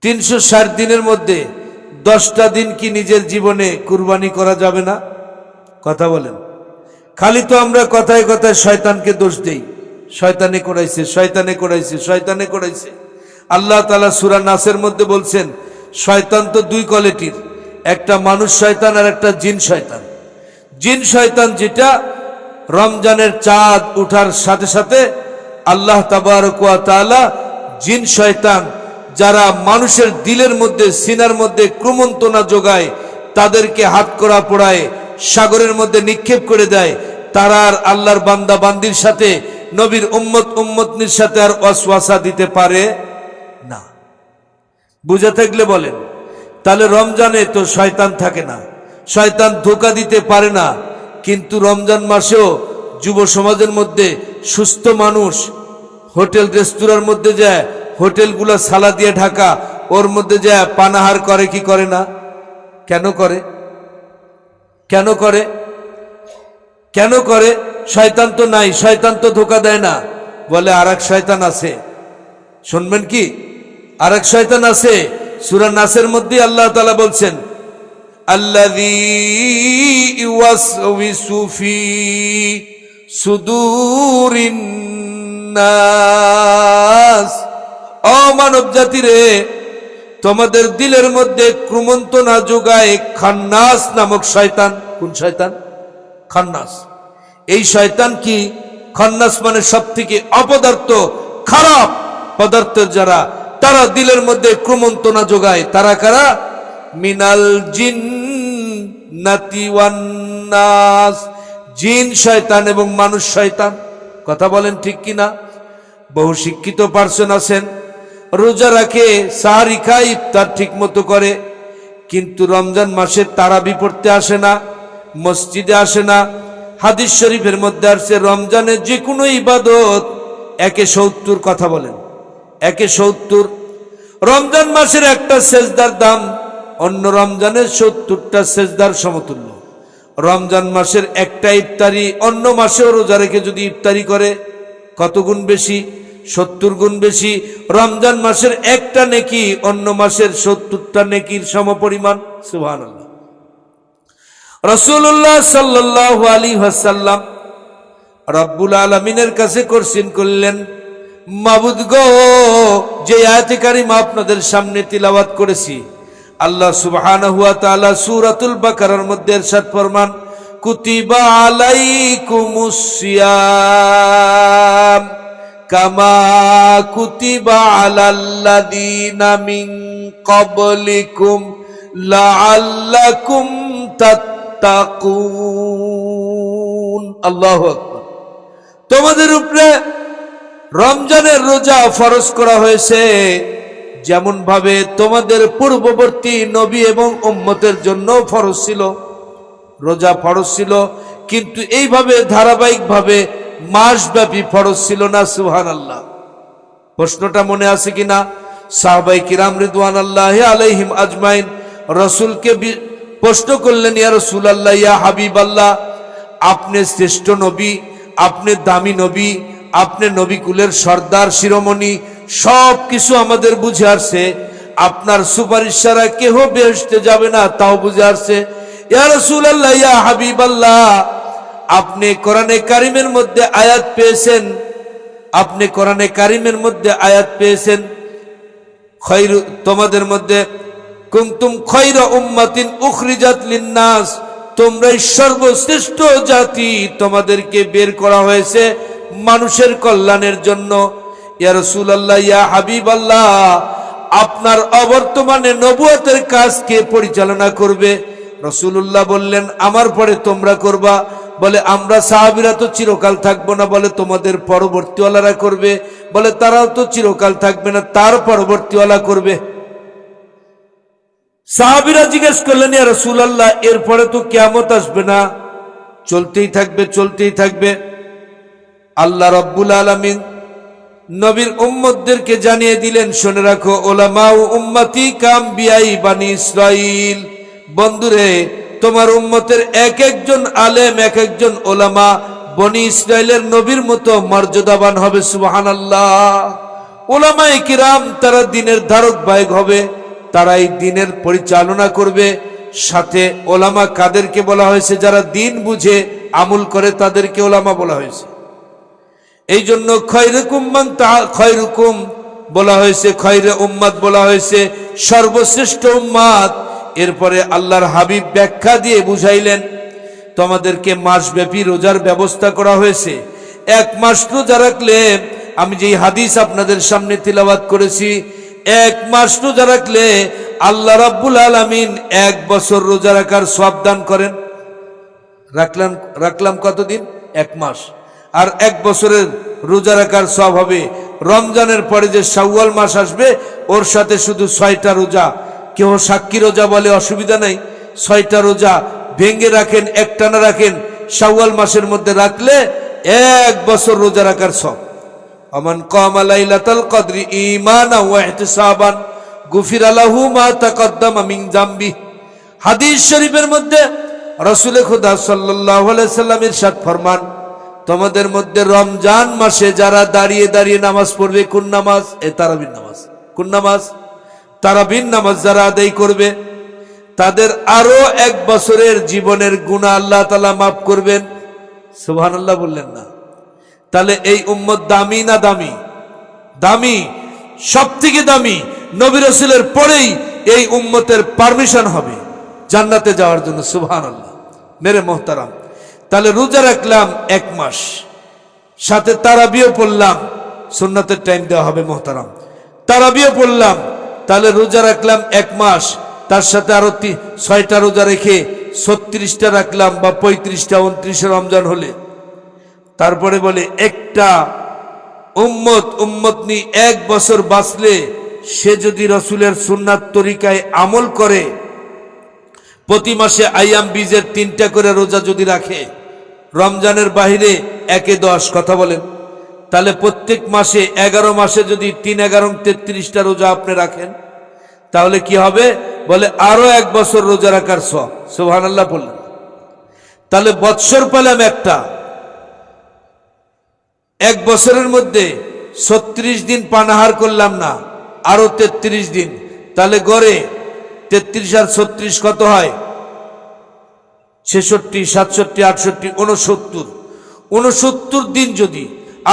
360 দিনের মধ্যে 10টা দিন কি নিজের জীবনে কুরবানি করা যাবে না? কথা বলেন। খালি তো আমরা কথায় কথায় শয়তানকে দোষ দেই, শয়তানে করাইছে, শয়তানে করাইছে, শয়তানে করাইছে। আল্লাহ তাআলা সূরা নাসের মধ্যে বলছেন শয়তান তো দুই কোয়ালিটির, একটা মানুষ শয়তান আর একটা জিন শয়তান। জিন শয়তান যেটা রমজানের চাঁদ উঠার সাথে সাথে আল্লাহ তাবারক ওয়া তাআলা জিন শয়তান যারা মানুষের দিলের মধ্যে সিনার মধ্যে ক্রমন্তনা যোগায়, তাদেরকে হাত করা পোড়ায় সাগরের মধ্যে নিক্ষেপ করে দেয়, তারা আর আল্লাহর বান্দা বান্দির সাথে নবীর উম্মত উম্মতনির সাথে আর ওয়াসওয়াসা দিতে পারে না। বুঝে থাকলে বলেন। তাহলে রমজানে তো শয়তান থাকে না, শয়তান ধোঁকা দিতে পারে না। কিন্তু রমজান মাসেও যুব সমাজের মধ্যে সুস্থ মানুষ হোটেল রেস্তোরাঁর মধ্যে যায়, হোটেলগুলো সালা দিয়ে ঢাকা, ওর মধ্যে যায় পানাহার করে কি করে না? কেন করে? কেন করে? কেন করে? শয়তান তো নাই, শয়তান তো ধোঁকা দেয় না। বলে আরেক শয়তান আছে, শুনবেন কি? আরেক শয়তান আছে। সূরা নাসের মধ্যে আল্লাহ তাআলা বলছেন আল্লাযী ইউওয়াসউইসু ফি সুদুরিন নাস। ও মানব জাতি রে, তোমাদের দিলের মধ্যে ক্রমন্তনা যোগায় খান্নাস নামক শয়তান। কোন শয়তান? খান্নাস। এই শয়তান কি? খান্নাস মানে সবথেকে অপদার্থ, খারাপ পদার্থের যারা, তারা দিলের মধ্যে ক্রমন্তনা যোগায়। তারা কারা? মিনাল জিন্নাতি ওয়ান নাস। জিন শয়তান এবং মানুষ শয়তান। কথা বলেন ঠিক কিনা? বহু শিক্ষিত পার্সন আছেন, রোজা রাখে, সাহারি খায়, ইফতার ঠিক মতো করে, কিন্তু রমজান মাসে তারাবি পড়তে আসে না, মসজিদে আসে না। হাদিস শরীফের মধ্যে আসছে রমজানে যে কোনো ইবাদত 170। কথা বলেন 170। রমজান মাসের একটা সেজদার দাম অন্য রমজানের 70টা সেজদার সমতুল্য। রমজান মাসের একটা ইফতারি অন্য মাসেও রোজা রেখে যদি ইফতারি করে কত গুণ বেশি? 70 গুণ বেশি। রমজান মাসের একটা নেকি অন্য মাসের 70টা নেকির সমপরিমাণ। সুবহানাল্লাহ। রাসূলুল্লাহ সাল্লাল্লাহু আলাইহি ওয়াসাল্লাম রব্বুল আলামিনের কাছে কোরসিন করলেন, মাবুদ গো, যে আয়াতে কারিমা আপনাদের সামনে তিলাওয়াত করেছি, আল্লাহ সুবহানাহু ওয়া তাআলা সূরাতুল বাকারার মধ্যে ইরশাদ ফরমান কুতিবা আলাইকুমুস সিয়াম কামা কুতিবা আলাল্লাযীনা মিন ক্বাবলিকুম লাআল্লাকুম তাত্তাকুন। আল্লাহু আকবার। তোমাদের উপরে রমজানের রোজা ফরজ করা হয়েছে যেমন ভাবে তোমাদের পূর্ববর্তী নবী এবং উম্মতের জন্য ফরজ ছিল, রোজা ফরজ ছিল, কিন্তু এইভাবে ধারাবাহিকভাবে মাসব্যাপী ফরজ ছিল না। সুবহানাল্লাহ। প্রশ্নটা মনে আছে কিনা? সাহাবায়ে কিরাম রিদওয়ানুল্লাহি আলাইহিম আজমাইন রাসূলকে প্রশ্ন করলেন, ইয়া রাসূলুল্লাহ, ইয়া হাবিবাল্লাহ, আপনি শ্রেষ্ঠ নবী, আপনি দামি নবী, আপনি নবী কুলের সর্দার শিরোমণি, সব কিছু আমাদের বুঝে আসছে, আপনার সুপারিশ ছাড়া কেহ বেহেশতে যাবে না তাও বুঝে আসছে। ইয়া রাসূলুল্লাহ, ইয়া হাবিবাল্লাহ, আপনি কোরআনে কারিমের মধ্যে আয়াত পেয়েছেন, আপনি কোরআনে কারিমের মধ্যে আয়াত পেয়েছেন খায়রু, তোমাদের মধ্যে কুনতুম খায়রা উম্মাতিন উখরিজাত লিন-নাস, তোমরাই সর্বশ্রেষ্ঠ জাতি, তোমাদেরকে বের করা হয়েছে মানুষের কল্যাণের জন্য। ইয়া রাসূলুল্লাহ, ইয়া হাবিবাল্লাহ, আপনার অবর্তমানে নবুয়তের কাজ কে পরিচালনা করবে? রাসূলুল্লাহ বললেন, আমার পরে তোমরা করবা। বলে আমরা সাহাবীরা তো চিরকাল থাকবো না। বলে তোমাদের পরবর্তীওয়ালারা করবে। বলে তারাও তো চিরকাল থাকবে না, তার পরবর্তীওয়ালা করবে। সাহাবীরা জিজ্ঞেস করলেন, ইয়া রাসূলুল্লাহ, এরপরে তো কিয়ামত আসবে না? চলতেই থাকবে, চলতেই থাকবে। আল্লাহ রাব্বুল আলামিন নবীর উম্মতদেরকে জানিয়ে দিলেন, শুনে রাখো, উলামা উম্মতি কামবিয়াই বানি ইসরাইল। বন্ধুরে, তোমার উম্মতের এক একজন আলেম, এক একজন ওলামা বনি ইসরাইলের নবীর মতো মর্যাদাবান হবে। সুবহানাল্লাহ। উলামায়ে কিরাম তারা দিনের ধারক বাহক হবে, তারা এই দিনের পরিচালনা করবে। সাথে ওলামা কাদেরকে বলা হয়েছে? যারা দিন বুঝে আমল করে তাদেরকে ওলামা বলা হয়েছে। এই জন্য খয়রুকুম মান খয়রুকুম বলা হয়েছে, খয়রে উম্মাত বলা হয়েছে, সর্বশ্রেষ্ঠ উম্মাত। এরপরে আল্লাহর হাবিব ব্যাখ্যা দিয়ে বুঝাইলেন, তোমাদেরকে মাসব্যাপী রোজার ব্যবস্থা করা হয়েছে। এক মাস রোজা রাখলে, আমি যেই হাদিস আপনাদের সামনে তিলাওয়াত করেছি, এক মাস রোজা রাখলে আল্লাহ রাব্বুল আলামিন 1 বছর রোজা রাখার সওয়াব দান করেন। রাখলাম কতদিন? 1 মাস। আর 1 বছরের রোজা রাখার সওয়াব হবে। রমজানের পরে যে শাওয়াল মাস আসবে, ওর সাথে শুধু 6টা রোজা, কেউ সাক্ষী রোজা বলে অসুবিধা নাই, 6টা রোজা ভেঙে রাখেন, একটানা রাখেন, শাওয়াল মাসের মধ্যে রাখলে 1 বছর রোজা রাখার সওয়াব। আমান কামা লাইলাতাল কদরি ঈমানান ওয়া ইহতিসাবান গুফিরা লাহু মা তাকদ্দামা মিন যামবি। হাদিস শরীফের মধ্যে রাসূল খুদা সাল্লাল্লাহু আলাইহি সাল্লাম ইরশাদ ফরমান, তোমাদের মধ্যে রমজান মাসে যারা দাঁড়িয়ে দাঁড়িয়ে নামাজ পড়বে, কোন নামাজ? তারাবির নামাজ। কোন নামাজ? তারাবির নামাজ যারা আদায় করবে, তাদের আরো 1 বছরের জীবনের গুনাহ আল্লাহ তাআলা মাফ করবেন। সুবহানাল্লাহ বললেন না? তাহলে এই উম্মত দামি না দামি? দামি, সব থেকে দামি। নবী রাসূলের পরেই এই উম্মতের পারমিশন হবে জান্নাতে যাওয়ার জন্য। সুবহানাল্লাহ। মেরে মোহতারাম, তাহলে রোজা রাখলাম 1 মাস, সাথে তারাবিও পড়লাম, সুন্নাতের টাইম দেওয়া হবে মোহতারাম, তারাবিও পড়লাম, তাহলে রোজা রাখলাম 1 মাস, তার সাথে আরো 6টা রোজা রেখে 36টা রাখলাম, বা 35টা 29 রমজান হলে। তারপরে বলে একটা উম্মত নি 1 বছর বাঁচলে, সে যদি রাসূলের সুন্নাত তরিকায় আমল করে, প্রতি মাসে আইয়াম বীজের 3টা করে রোজা যদি রাখে, রমজানের বাহিরে 1-10, কথা বলেন, তাহলে প্রত্যেক মাসে 11 মাসে যদি 3-11 33টা রোজা আপনি রাখেন, তাহলে কি হবে? বলে আরো 1 বছর রোজা রাখার সওয়াব। সুবহানাল্লাহ বললেন। তাহলে বৎসর পেলাম একটা, 1 বছরের মধ্যে 36 দিন পানাহার করলাম না, আরো 33 দিন, তাহলে গড়ে 33 আর 36 কত হয়? 66, 67, 68, 69। 69 দিন যদি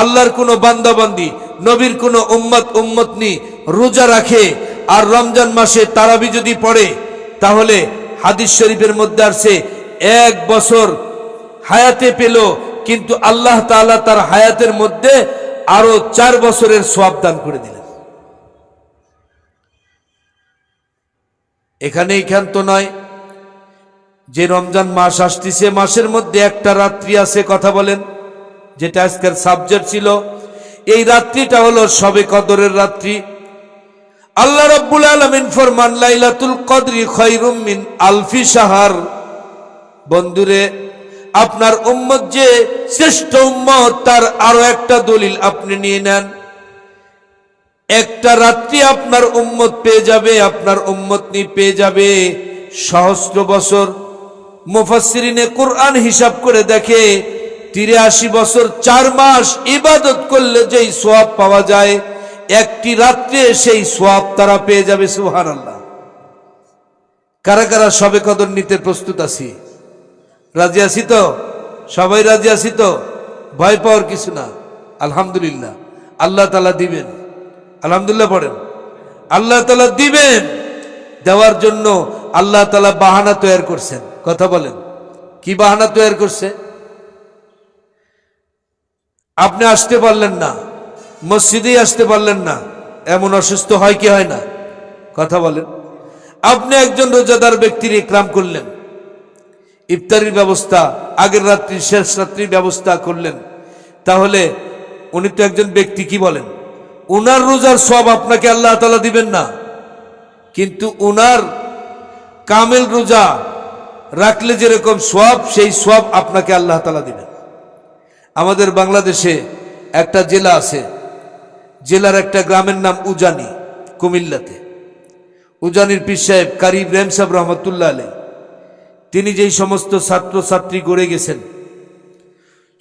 আল্লাহর কোনো বান্দাবান্দি, নবীর কোনো উম্মতনি রোজা রাখে, আর রমজান মাসে তারাবি যদি পড়ে, তাহলে হাদিস শরীফের মধ্যে আসছে 1 বছর হায়াতে পেল, কিন্তু আল্লাহ তাআলা তার হায়াতের মধ্যে আরো 4 বছরের সওয়াব দান করে দিলেন। এখানেই ক্ষান্ত নয়, যে রমজান মাস আসতেছে, মাসের মধ্যে একটা রাত্রি আছে, কথা বলেন, যেটা আজকের সাবজেক্ট ছিল। এই রাত্রিটা হলো শবে কদরের রাত্রি। আল্লাহ রাব্বুল আলামিন ফরমান, লাইলাতুল কদরি খায়রুম মিন আলফি শাহর। বন্ধুরে, আপনার উম্মত যে শ্রেষ্ঠ উম্মত, তার আরো একটা দলিল আপনি নিয়ে নেন। একটা রাত্রি আপনার উম্মত পেয়ে যাবে, আপনার উম্মতনি পেয়ে যাবে সহস্র বছর। মুফাসসিরিনে কুরআন হিসাব করে দেখে 83 বছর 4 মাস ইবাদত করলে যেই সওয়াব পাওয়া যায়, একটি রাত্রে সেই সওয়াব তারা পেয়ে যাবে। সুবহানাল্লাহ। কারা কারা শবে কদর নিতে প্রস্তুত আছি? রাজি আছি তো? সবাই রাজি আছি তো? ভয় পাওয়ার কিছু না। আলহামদুলিল্লাহ, আল্লাহ তাআলা দিবেন। আলহামদুলিল্লাহ পড়েন। আল্লাহ তাআলা দিবেন। দেওয়ার জন্য আল্লাহ তাআলা বাহানা তৈরি করছেন। কথা বলেন, কি বাহানা তৈরি করছে? আপনি আসতে পারলেন না, মসজিদেই আসতে পারলেন না, এমন অসুস্থ হয় কি হয় না? কথা বলেন। আপনি একজন রোজাদার ব্যক্তির ইকরাম করলেন, ইফতারির ব্যবস্থা, আগের রাত্রি শেষ রাত্রির ব্যবস্থা করলেন, তাহলে উনি তো একজন ব্যক্তি, কি বলেন? উনার রোজার সওয়াব আপনাকে আল্লাহ তাআলা দিবেন না, কিন্তু উনার কামেল রোজা রাখলে যেরকম সওয়াব, সেই সওয়াব আপনাকে আল্লাহ তাআলা দিবেন। আমাদের বাংলাদেশে একটা জেলা আছে, জেলার একটা গ্রামের নাম উজানি, কুমিল্লাতে। উজানির পীর সাহেব কারি ইব্রাহিম সাহেব রহমতুল্লাহ আলাইহি, তিনি যেই সমস্ত ছাত্র ছাত্রী গড়ে গেছেন,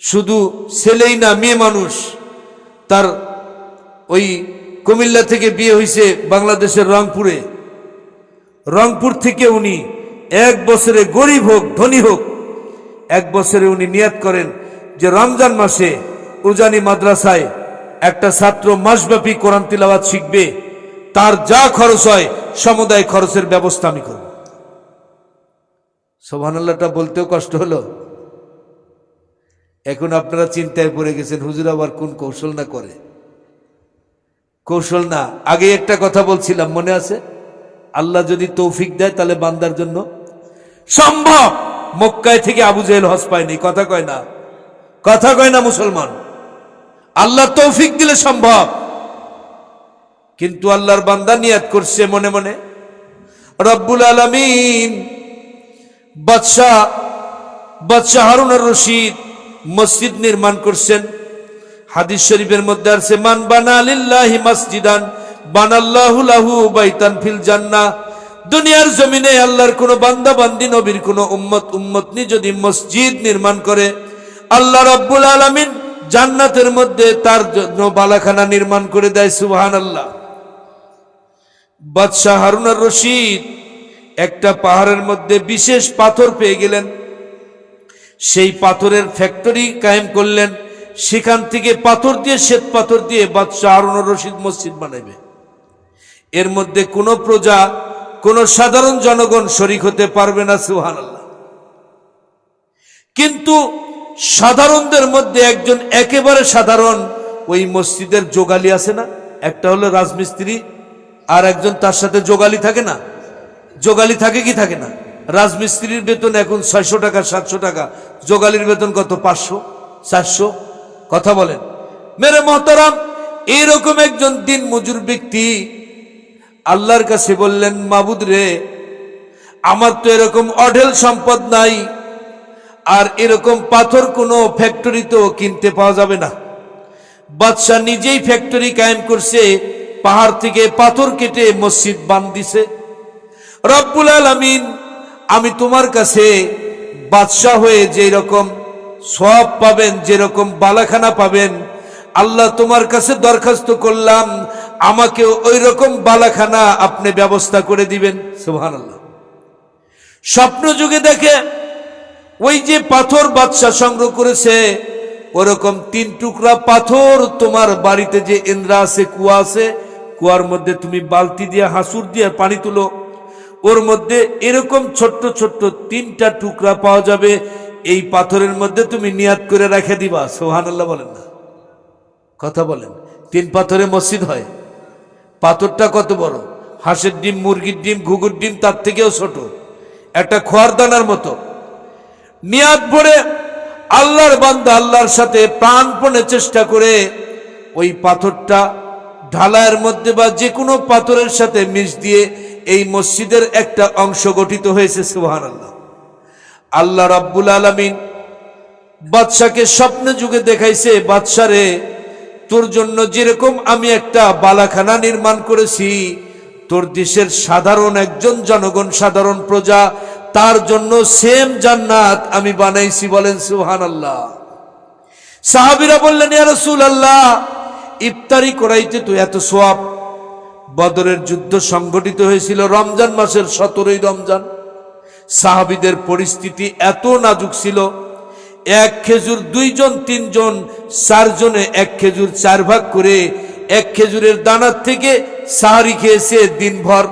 শুধু ছেলেই না, মেয়ে মানুষ, তার ওই কুমিল্লা থেকে বিয়ে হয়েছে বাংলাদেশের রংপুরে। রংপুর থেকে উনি এক বছরে গরিব হোক ধনী হোক, এক বছরে উনি নিয়ত করেন যে রমজান মাসে উজানি মাদ্রাসায় একটা ছাত্র মাসব্যাপী কোরআন তিলাওয়াত শিখবে, তার যা খরচ হয় সমুদায় খরচের ব্যবস্থা আমি করব। সুবহানাল্লাহটা বলতেও কষ্ট হলো। এখন আপনারা চিন্তায় পড়ে গেছেন, হুজুর আবার কোন কৌশল না করে। কৌশল না, আগে একটা কথা বলছিলাম মনে আছে, আল্লাহ যদি তৌফিক দেয় তাহলে বান্দার জন্য সম্ভব। মক্কায় থেকে আবু জেহেল হজ পায়নি, কথা কয় না, কথা কয় না মুসলমান। আল্লাহ তৌফিক দিলে সম্ভব, কিন্তু আল্লাহর বান্দা নিয়াত করছে মনে মনে। রব্বুল আলামিন বাদশাহ হারুন আর রশিদ মসজিদ নির্মাণ করছেন। হাদিস শরীফের মধ্যে আছে, মান বানা লিল্লাহি মসজিদান বানাল্লাহু লাহু বাইতান ফিল জান্নাহ। দুনিয়ার জমিনে আল্লাহর কোন বান্দা বান্দি, নবীর কোন উম্মতনি যদি মসজিদ নির্মাণ করে, আল্লাহ রাব্বুল আলামিন জান্নাতের মধ্যে তার জন্য বালাখানা নির্মাণ করে দেয়। সুবহানাল্লাহ। বাদশাহ হারুন আর রশিদ একটা পাহাড়ের মধ্যে বিশেষ পাথর পেয়ে গেলেন, সেই পাথরের ফ্যাক্টরি কায়েম করলেন। সেখান থেকে পাথর দিয়ে, শ্বেত পাথর দিয়ে বাদশাহ হারুন আর রশিদ মসজিদ বানাইবে। এর মধ্যে কোনো প্রজা, কোনো সাধারণ জনগণ শরীক হতে পারবে না। সুবহানাল্লাহ। কিন্তু সাধারণদের মধ্যে একজন একেবারে সাধারণ, ওই মসজিদের যোগালি আছে না, একটা হলো রাজমিস্ত্রি, আর একজন তার সাথে যোগালি থাকে না। যোগালি থাকে কি থাকে না? রাজমিস্ত্রির বেতন এখন 600 টাকা 700 টাকা, যোগালির বেতন কত? 500 400। কথা বলেন মেরে মহতারাম। এইরকম একজন দিন মজুর ব্যক্তি আল্লাহর কাছে বললেন, মাবুদ রে, আমার তো এরকম অঢেল সম্পদ নাই, আর এরকম পাথর কোনো ফ্যাক্টরিতেও কিনতে পাওয়া যাবে না। বাদশাহ নিজেই ফ্যাক্টরি কায়েম করছে, পাহাড় থেকে পাথর কেটে মসজিদ বাঁধিছে। রব্বুল আলামিন, আমি তোমার কাছে বাদশাহ হয়ে যে রকম সওয়াব পাবেন, যেরকম বালাখানা পাবেন, আল্লাহ তোমার কাছে দরখাস্ত করলাম, আমাকে ওই রকম বালাখানা আপনি ব্যবস্থা করে দিবেন। সুবহানাল্লাহ। স্বপ্ন যুগে দেখে ওই যে পাথর বাদশাহ সংগ্রহ করেছে, ওরকম 3 টুকরা পাথর তোমার বাড়িতে যে ইন্দ্রা আছে, কুয়া আছে, কুয়ার মধ্যে তুমি বালতি দিয়ে হাসুর দিয়ে পানি তুলো, ওর মধ্যে এরকম ছোট্ট ছোট্ট 3টা টুকরা পাওয়া যাবে। এই পাথরের মধ্যে তুমি নিয়াত করে রেখে দিবা। সুবহানাল্লাহ বলেন না, কথা বলেন। 3 পাথরে মসজিদ হয়। পাথরটা কত বড়? হাঁসের ডিম, মুরগির ডিম, ঘুঘুর ডিম তার থেকেও ছোট, একটা খোয়ার দানার মতো। নিয়াত ভরে আল্লাহর বান্দা আল্লাহর সাথে প্রাণপণে চেষ্টা করে ওই পাথরটা ঢালাইয়ের মধ্যে বা যে কোনো পাথরের সাথে মিশ দিয়ে এই মসজিদের একটা অংশ গঠিত হয়েছে। সুবহানাল্লাহ। আল্লাহ রাব্বুল আলামিন বাদশাকে স্বপ্ন যুগে দেখাইছে, বাদশা রে, তোর জন্য যেরকম আমি একটা বালাখানা নির্মাণ করেছি, তোর দেশের সাধারণ একজন জনগণ, সাধারণ প্রজা, তার জন্য সেম জান্নাত আমি বানাইছি। বলেন সুবহানাল্লাহ। সাহাবীরা বললেন, ইয়া রাসূলুল্লাহ, ইফতারি করাইতে তো এত সওয়াব। বদরের যুদ্ধ সংগঠিত হয়েছিল রমজান মাসের 17ই রমজান। সাহাবীদের পরিস্থিতি এত নাজুক ছিল, 1 খেজুর 2 জন 3 জন 4 জনে 1 খেজুর 4 ভাগ করে 1 খেজুরের দানার থেকে সাহারি খেয়েছে, দিনভর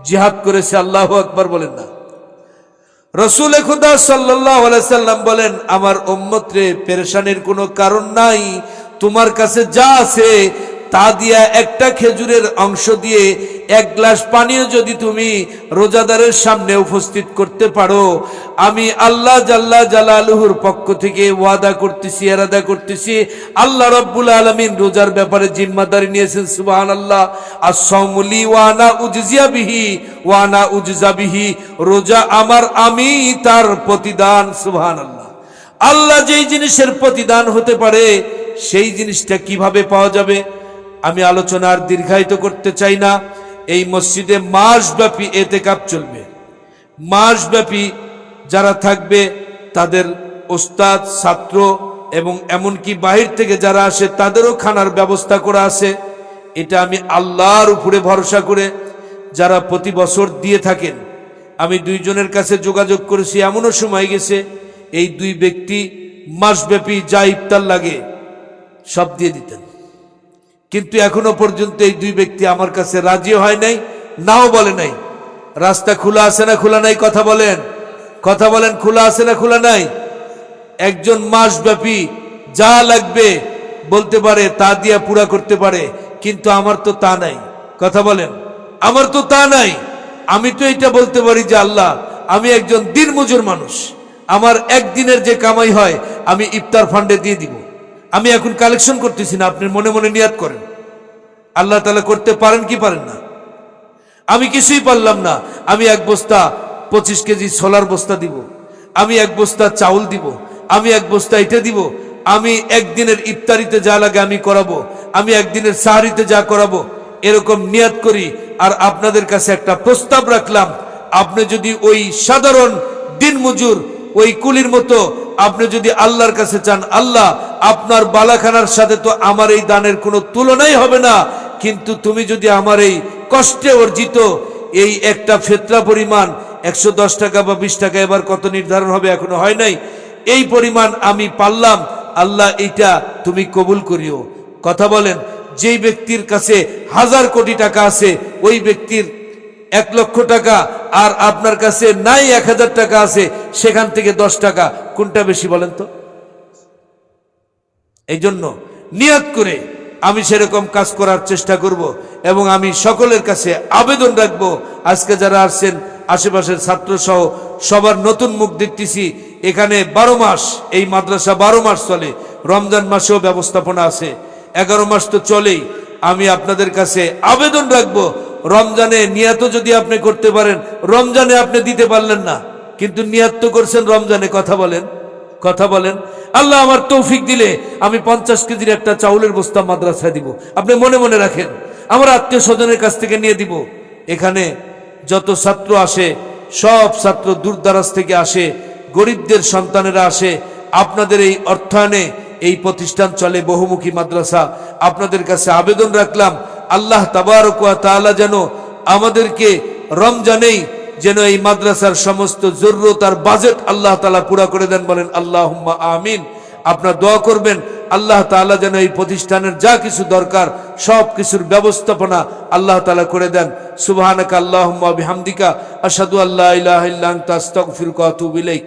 জিহাদ করেছে। আল্লাহু আকবার বলেন না। রাসূল খুদা সাল্লাল্লাহু আলাইহি সাল্লাম বলেন, আমার উম্মত রে, পেরেশানির কোনো কারণ নাই, তোমার কাছে যা আছে তা দিয়া একটা খেজুরের অংশ দিয়ে 1 গ্লাস পানিও যদি তুমি রোজাদারের সামনে উপস্থিত করতে পারো, আমি আল্লাহ জাল্লা জালালুহুর পক্ষ থেকে ওয়াদা করতেছি, এরাদা করতেছি, আল্লাহ রাব্বুল আলামিন রোজার ব্যাপারে জিম্মাদারি নিয়েছেন। সুবহানাল্লাহ। as-সাওমু লি ওয়া আনা উজজিয়া বিহি ওয়া আনা উজজা বিহি, রোজা আমার, আমি তার প্রতিদান। সুবহানাল্লাহ। আল্লাহ যেই জিনিসের প্রতিদান হতে পারে, সেই জিনিসটা কিভাবে পাওয়া যাবে আমি আলোচনা আর দীর্ঘায়িত করতে চাই না। এই মসজিদে মাসব্যাপী এতেকাব চলবে। মাসব্যাপী যারা থাকবে তাদের ওস্তাদ, ছাত্র এবং এমনকি বাহির থেকে যারা আসে তাদেরও খানার ব্যবস্থা করা আছে। এটা আমি আল্লাহর উপরে ভরসা করে যারা প্রতি বছর দিয়ে থাকেন, আমি দুইজনের কাছে যোগাযোগ করেছি, এমনও সময় গেছে এই দুই ব্যক্তি মাসব্যাপী যা ইফতার লাগে সব দিয়ে দিতেন, কিন্তু এখনো পর্যন্ত এই দুই ব্যক্তি আমার কাছে রাজি হয় নাই, নাও বলে নাই। রাস্তা খোলা আছে না খোলা নাই? কথা বলেন, কথা বলেন, খোলা আছে না খোলা নাই? একজন মাসব্যাপী যা লাগবে বলতে পারে, তা দিয়া পুরা করতে পারে, কিন্তু আমার তো তা নাই। কথা বলেন, আমার তো তা নাই। আমি তো এটা বলতে পারি যে আল্লাহ, আমি একজন দিনমজুর মানুষ, আমার একদিনের যে কামাই হয় আমি ইফতার ফান্ডে দিয়ে দিব। আমি এখন কালেকশন করতেছি না, আপনি মনে মনে নিয়াত করেন। আল্লাহ তাআলা করতে পারেন কি পারেন না? আমি কিছুই পারলাম না, আমি এক বস্তা 25 কেজি ছোলার বস্তা দিব, আমি এক বস্তা চাউল দিব, আমি এক বস্তা এটা দিব, আমি একদিনের ইফতারিতে যা লাগে আমি করাবো, আমি একদিনের সাহারিতে যা করাবো, এরকম নিয়াত করি। আর আপনাদের কাছে একটা প্রস্তাব রাখলাম, আপনি যদি ওই সাধারণ দিনমজুর ওই কুলির মতো আপনি যদি আল্লাহর কাছে চান, আল্লাহ আপনার বালাখানার সাথে তো আমার এই দানের কোনো তুলনাই হবে না, কিন্তু তুমি যদি আমার এই কষ্টে অর্জিত এই একটা ফিতরা পরিমাণ 110 টাকা বা 20 টাকা, এবার কত নির্ধারণ হবে এখনো হয় নাই, এই পরিমাণ আমি পারলাম, আল্লাহ এইটা তুমি কবুল করিও। কথা বলেন, যেই ব্যক্তির কাছে 1000 কোটি টাকা আছে, ওই ব্যক্তির 1 লক্ষ টাকা, আর আপনার কাছে নাই 1000 টাকা আছে, সেখান থেকে 10 টাকা, কোনটা বেশি বলেন তো? এই জন্য নিয়ত করে আমি সেরকম কাজ করার চেষ্টা করব, এবং আমি সকলের কাছে আবেদন রাখব, আজকে যারা আসছেন আশেপাশের ছাত্র সহ সবার নতুন মুখ দেখতেছি। এখানে 12 মাস এই মাদ্রাসা 12 মাস চলে, রমজান মাসেও ব্যবস্থাপনা আছে, 11 মাস তো চলেই। আমি আপনাদের কাছে আবেদন রাখবো, রমজানে নিয়াত যদি আপনি করতে পারেন, রমজানে আপনি দিতে পারলেন না, কিন্তু নিয়াত তো করছেন রমজানে। কথা বলেন, কথা বলেন। আল্লাহ আমার তৌফিক দিলে আমি 50 কেজির একটা চাউলের বস্তা মাদ্রাসায় দিব, আপনি মনে মনে রাখেন। আমার আত্মীয় স্বজনের কাছ থেকে নিয়ে দিব। এখানে যত ছাত্র আসে, সব ছাত্র দূরদারাজ থেকে আসে, গরিবদের সন্তানেরা আসে। আপনাদের এই অর্থায়নে এই প্রতিষ্ঠান চলে, বহুমুখী মাদ্রাসা। আপনাদের কাছে আবেদন রাখলাম, আল্লাহ তাবারক ওয়া তাআলা যেন আমাদেরকে রমজানেই যেন এই মাদ্রাসার সমস্ত জরুরত আর বাজেট আল্লাহ তাআলা পুরা করে দেন। বলেন আল্লাহুম্মা আমিন। আপনারা দোয়া করবেন আল্লাহ তাআলা যেন এই প্রতিষ্ঠানের যা কিছু দরকার সব কিছুর ব্যবস্থাপনা আল্লাহ তাআলা করে দেন। সুবহানাকা আল্লাহুম্মা বিহামদিকা আশহাদু আল্লা ইলাহা ইল্লা আনতা আস্তাগফিরুকা ওয়া আতুবু ইলাইক।